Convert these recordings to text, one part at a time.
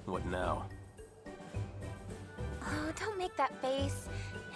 What now? Oh, don't make that face.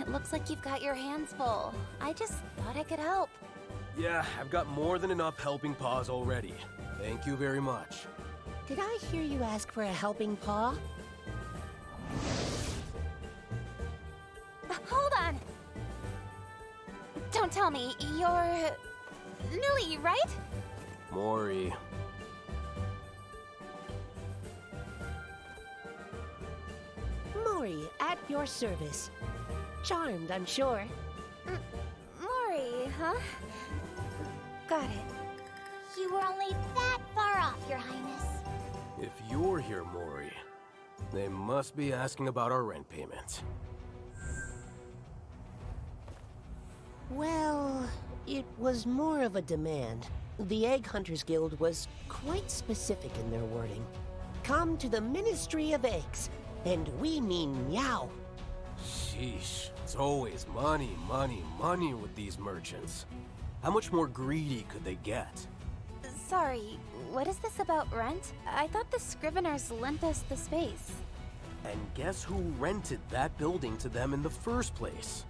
It looks like you've got your hands full. I just thought I could help. Yeah, I've got more than enough helping paws already. Thank you very much. Did I hear you ask for a helping paw? Hold on! Don't tell me, you're... Millie, right? Mori. Mori, at your service. Charmed, I'm sure. Mori, huh? Got it. You were only that far off, Your Highness. If you're here, Mori, they must be asking about our rent payment. Well, it was more of a demand. The Egg Hunters Guild was quite specific in their wording. Come to the Ministry of Eggs, and we mean meow. Sheesh, it's always money, money, money with these merchants. How much more greedy could they get? Sorry, what is this about rent? I thought the Scriveners lent us the space. And guess who rented that building to them in the first place?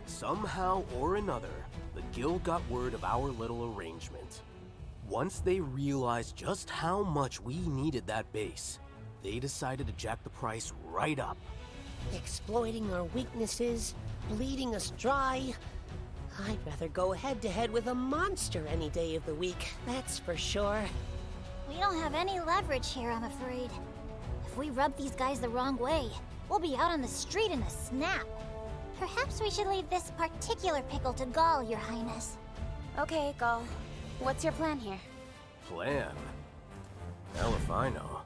Somehow or another, the guild got word of our little arrangement. Once they realized just how much we needed that base, they decided to jack the price right up. Exploiting our weaknesses, bleeding us dry. I'd rather go head-to-head with a monster any day of the week, that's for sure. We don't have any leverage here, I'm afraid. If we rub these guys the wrong way, we'll be out on the street in a snap. Perhaps we should leave this particular pickle to Gaul, Your Highness. Okay, Gaul. What's your plan here? Plan? Hell if I know.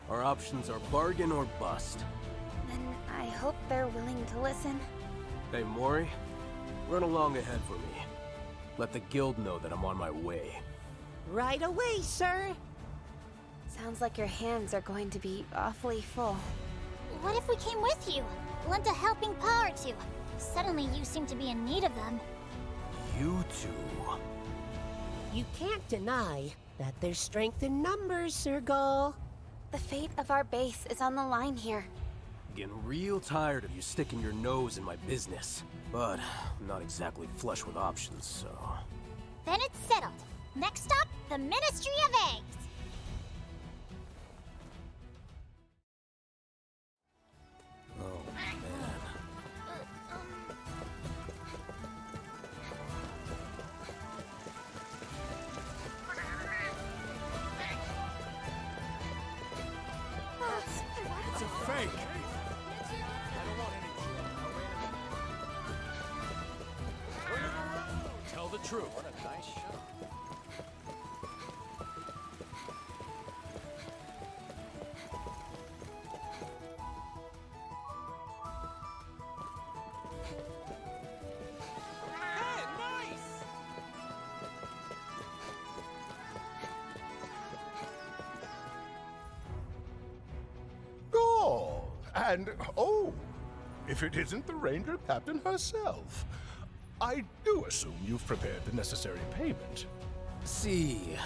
Our options are bargain or bust. Then I hope they're willing to listen. Hey, Mori, run along ahead for me. Let the guild know that I'm on my way. Right away, sir. Sounds like your hands are going to be awfully full. What if we came with you? Lent a helping paw or two. Suddenly you seem to be in need of them. You two... You can't deny that there's strength in numbers, Sir Gaul. The fate of our base is on the line here. Getting real tired of you sticking your nose in my business. But I'm not exactly flush with options, so... Then it's settled. Next stop, the Ministry of Eggs. Oh, man. It's a fake! Tell the truth. What a nice shot. Hey, nice! Gaul! And, oh, if it isn't the Ranger Captain herself. I do assume you've prepared the necessary payment. See,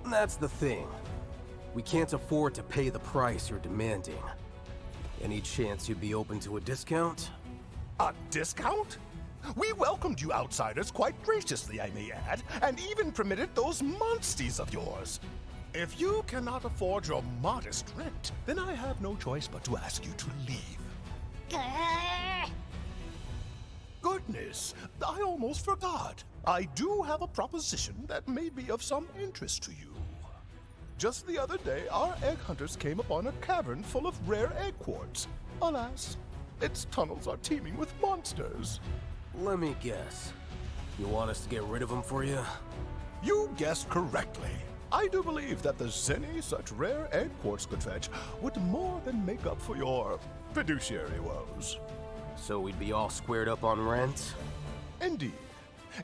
that's the thing. We can't afford to pay the price you're demanding. Any chance you'd be open to a discount? A discount? We welcomed you outsiders quite graciously, I may add, and even permitted those monsties of yours. If you cannot afford your modest rent, then I have no choice but to ask you to leave. Grrr. Goodness, I almost forgot. I do have a proposition that may be of some interest to you. Just the other day, our egg hunters came upon a cavern full of rare egg quartz. Alas, its tunnels are teeming with monsters. Let me guess. You want us to get rid of them for you? You guessed correctly. I do believe that the zenny such rare egg quartz could fetch would more than make up for your fiduciary woes. So we'd be all squared up on rent? Indeed.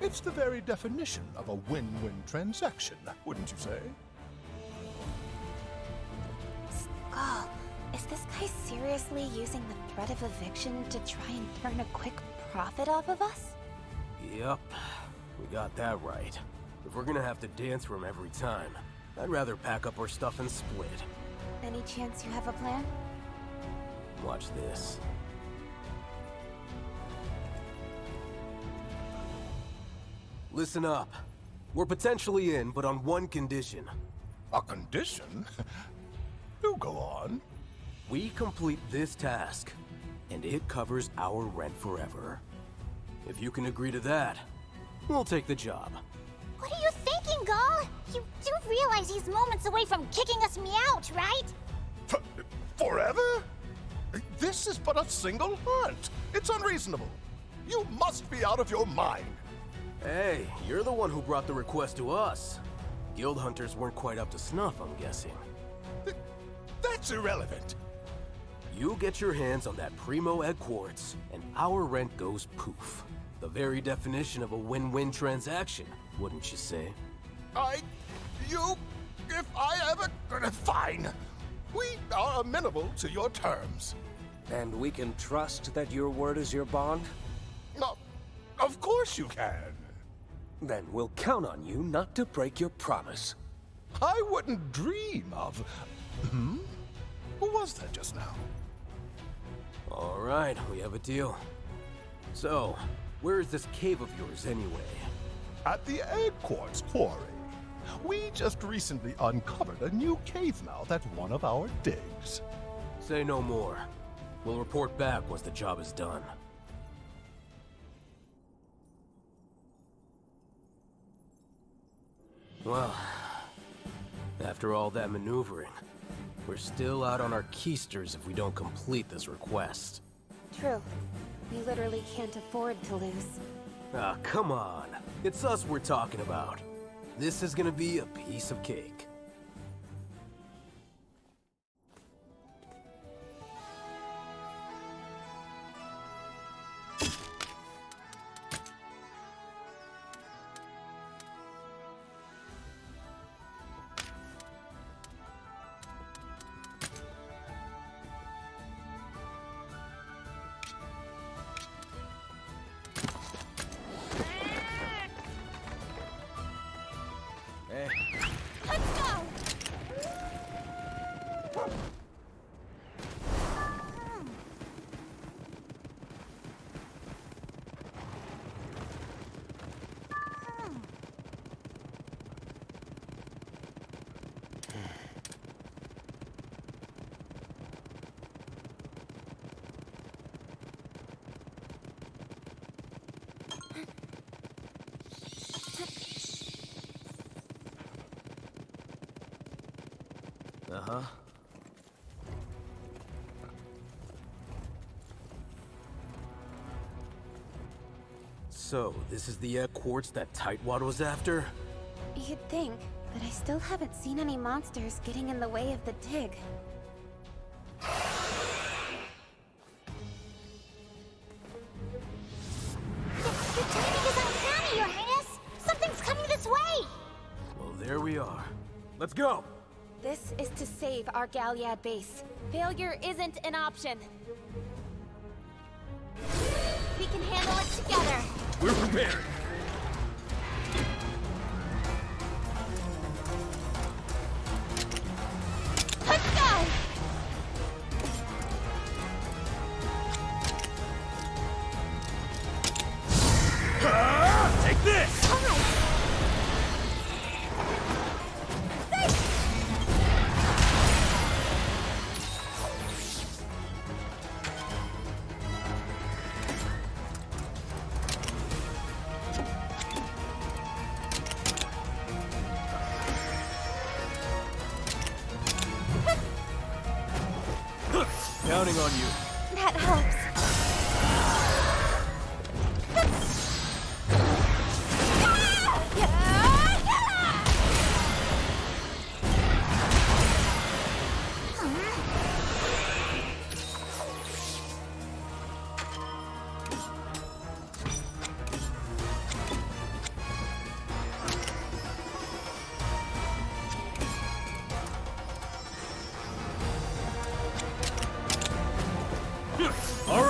It's the very definition of a win-win transaction, wouldn't you say? Gaul, is this guy seriously using the threat of eviction to try and turn a quick profit off of us? Yep, we got that right. If we're gonna have to dance for him every time, I'd rather pack up our stuff and split. Any chance you have a plan? Watch this. Listen up. We're potentially in, but on one condition. A condition? You go on. We complete this task, and it covers our rent forever. If you can agree to that, we'll take the job. What are you thinking, Gaul? You do realize he's moments away from kicking us out, right? Forever? This is but a single hunt. It's unreasonable. You must be out of your mind. Hey, you're the one who brought the request to us. Guild hunters weren't quite up to snuff, I'm guessing. That's irrelevant. You get your hands on that primo egg quartz, and our rent goes poof. The very definition of a win-win transaction, wouldn't you say? If I ever... Fine. We are amenable to your terms. And we can trust that your word is your bond? No, of course you can. Then we'll count on you not to break your promise. I wouldn't dream of... Who was that just now? All right, we have a deal. So, where is this cave of yours anyway? At the egg quartz quarry. We just recently uncovered a new cave mouth at one of our digs. Say no more. We'll report back once the job is done. Well, after all that maneuvering, we're still out on our keisters if we don't complete this request. True. We literally can't afford to lose. Ah, come on. It's us we're talking about. This is gonna be a piece of cake. Let's go! Uh-huh. So, this is the egg quartz that Tightwad was after? You'd think, but I still haven't seen any monsters getting in the way of the dig. Your timing is uncanny, Your Highness! Something's coming this way! Well, there we are. Let's go! This is to save our Galliad base. Failure isn't an option. We can handle it together. We're prepared. Let's go! Take this! All right. Counting on you. That helps. All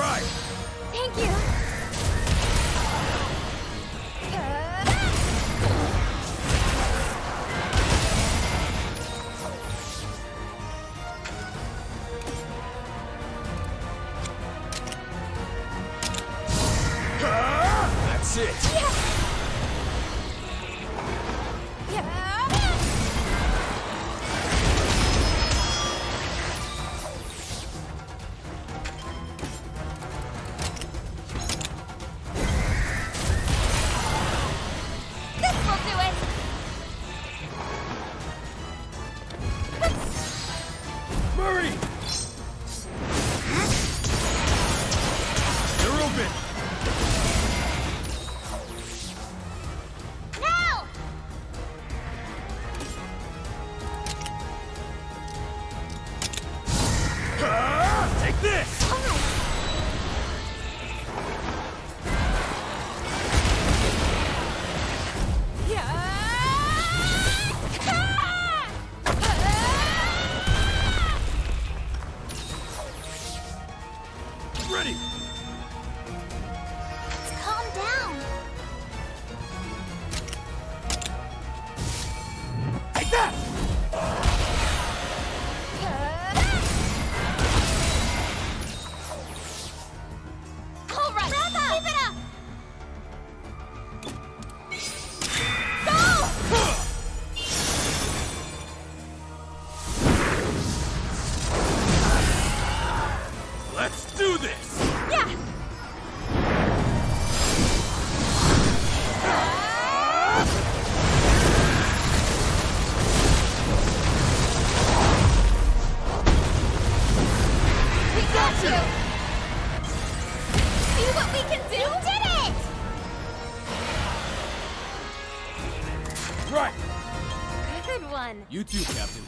fun. You too, Captain.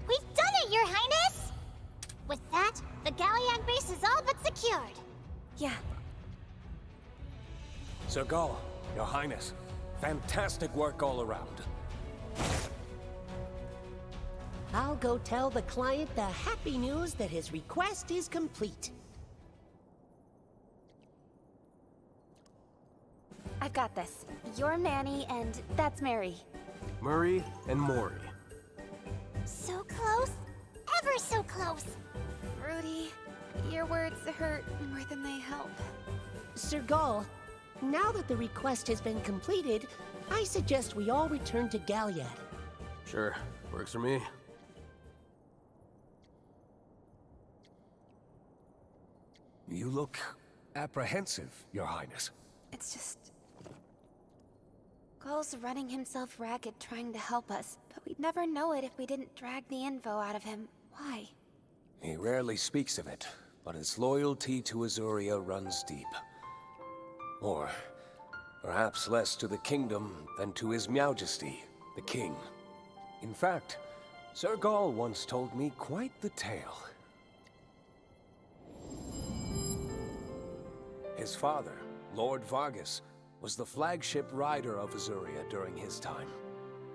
We've done it, Your Highness! With that, the Galliag base is all but secured. Yeah, Sir Gaul, Your Highness, fantastic work all around. I'll go tell the client the happy news that his request is complete. I've got this. You're Manny, and that's Mary. Murray and Maury. So close. Ever so close. Rudy, your words hurt more than they help. Sir Gaul, now that the request has been completed, I suggest we all return to Galliad. Sure, works for me. You look apprehensive, Your Highness. It's just... Gaul's running himself ragged trying to help us, but we'd never know it if we didn't drag the info out of him. Why? He rarely speaks of it, but his loyalty to Azuria runs deep. Or perhaps less to the kingdom than to His Majesty, the King. In fact, Sir Gaul once told me quite the tale. His father, Lord Vargas, was the flagship rider of Azuria during his time.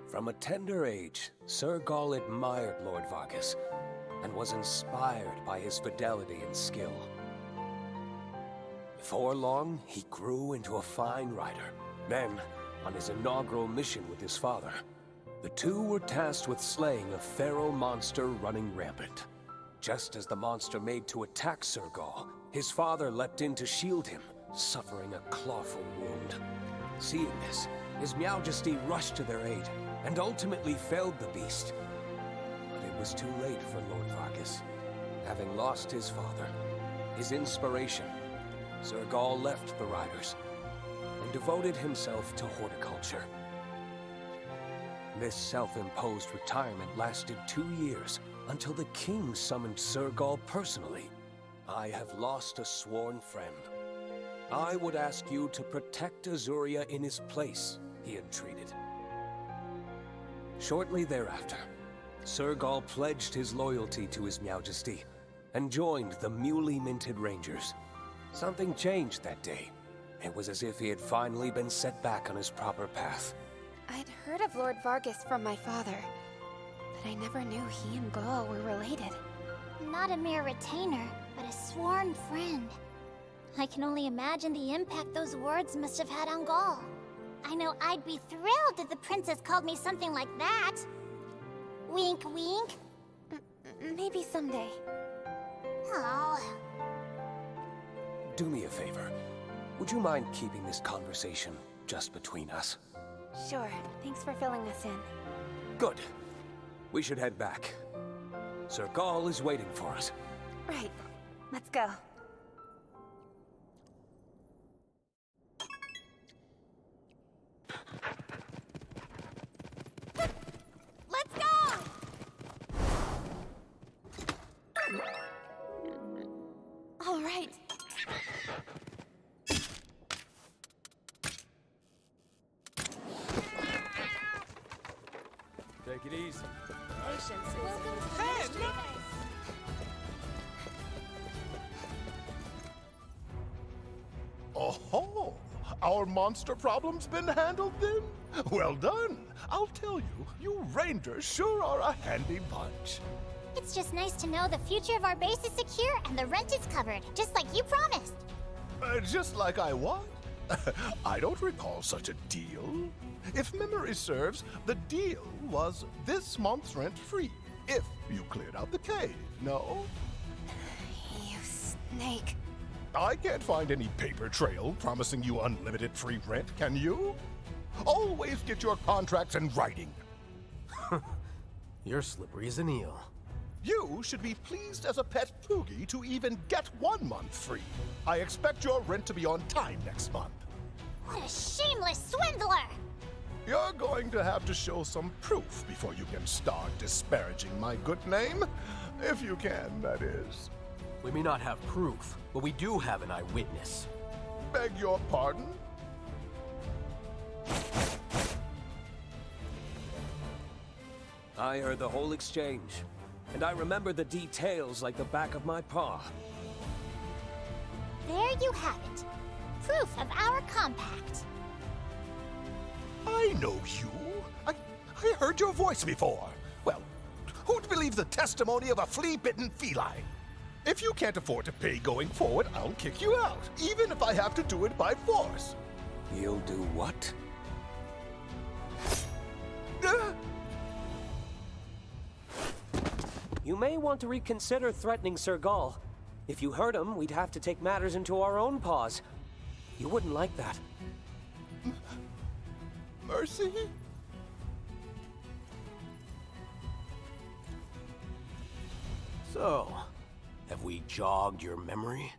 From a tender age, Sir Gaul admired Lord Vargas and was inspired by his fidelity and skill. Before long, he grew into a fine rider. Then, on his inaugural mission with his father, the two were tasked with slaying a feral monster running rampant. Just as the monster made to attack Sir Gaul, his father leapt in to shield him, suffering a clawful wound. Seeing this, His Majesty rushed to their aid, and ultimately felled the beast. But it was too late for Lord Vargas. Having lost his father, his inspiration, Sir Gaul left the riders, and devoted himself to horticulture. This self-imposed retirement lasted 2 years, until the king summoned Sir Gaul personally. I have lost a sworn friend. I would ask you to protect Azuria in his place, he entreated. Shortly thereafter, Sir Gaul pledged his loyalty to His Majesty and joined the newly minted Rangers. Something changed that day. It was as if he had finally been set back on his proper path. I'd heard of Lord Vargas from my father, but I never knew he and Gaul were related. Not a mere retainer, but a sworn friend. I can only imagine the impact those words must have had on Gaul. I know I'd be thrilled if the princess called me something like that. Wink, wink. Maybe someday. Oh. Do me a favor. Would you mind keeping this conversation just between us? Sure, thanks for filling us in. Good. We should head back. Sir Gaul is waiting for us. Right, let's go. Let's go! All right. Take it easy. Patience is... Welcome to the Hey, Ministry no! base. Oh, our monster problem's been handled then? Well done. I'll tell you, you Rangers sure are a handy bunch. It's just nice to know the future of our base is secure and the rent is covered, just like you promised. Just like I what? I don't recall such a deal. If memory serves, the deal was this month's rent free, if you cleared out the cave, no? You snake. I can't find any paper trail promising you unlimited free rent, can you? Always get your contracts in writing. You're slippery as an eel. You should be pleased as a pet Poogie to even get 1 month free. I expect your rent to be on time next month. What a shameless swindler! You're going to have to show some proof before you can start disparaging my good name. If you can, that is. We may not have proof, but we do have an eyewitness. Beg your pardon? I heard the whole exchange, and I remember the details like the back of my paw. There you have it. Proof of our compact. I know you. I heard your voice before. Well, who'd believe the testimony of a flea-bitten feline? If you can't afford to pay going forward, I'll kick you out, even if I have to do it by force. You'll do what? You may want to reconsider threatening Sir Gaul. If you hurt him, we'd have to take matters into our own paws. You wouldn't like that. Mercy? So, have we jogged your memory?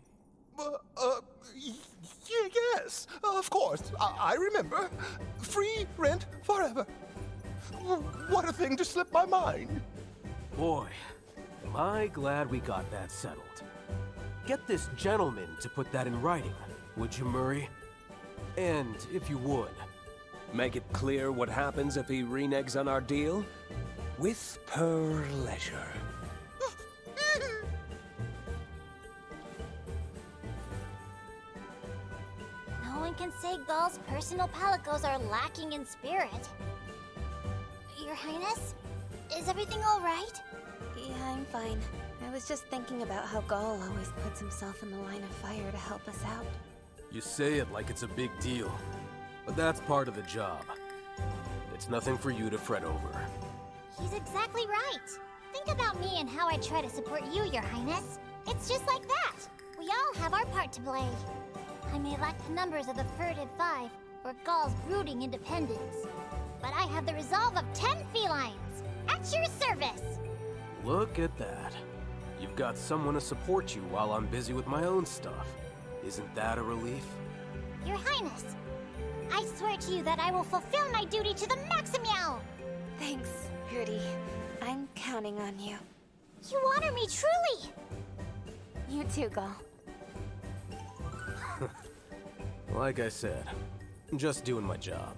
Yes, of course. I remember. Free rent forever. What a thing to slip my mind. Boy, am I glad we got that settled. Get this gentleman to put that in writing, would you, Murray? And if you would, Make it clear what happens if he reneges on our deal? With pleasure. No one can say Gaul's personal palicos are lacking in spirit. Your Highness? Is everything all right? Yeah, I'm fine. I was just thinking about how Gaul always puts himself in the line of fire to help us out. you say it like it's a big deal. But that's part of the job. It's nothing for you to fret over. He's exactly right. Think about me and how I try to support you, Your Highness. It's just like that. We all have our part to play. I may lack the numbers of the furtive 5 or Gaul's brooding independence, but I have the resolve of 10 felines. At your service! Look at that. You've got someone to support you while I'm busy with my own stuff. Isn't that a relief? Your Highness, I swear to you that I will fulfill my duty to the maximum! Thanks, Rudy. I'm counting on you. You honor me truly! You too, Gaul. Like I said, just doing my job.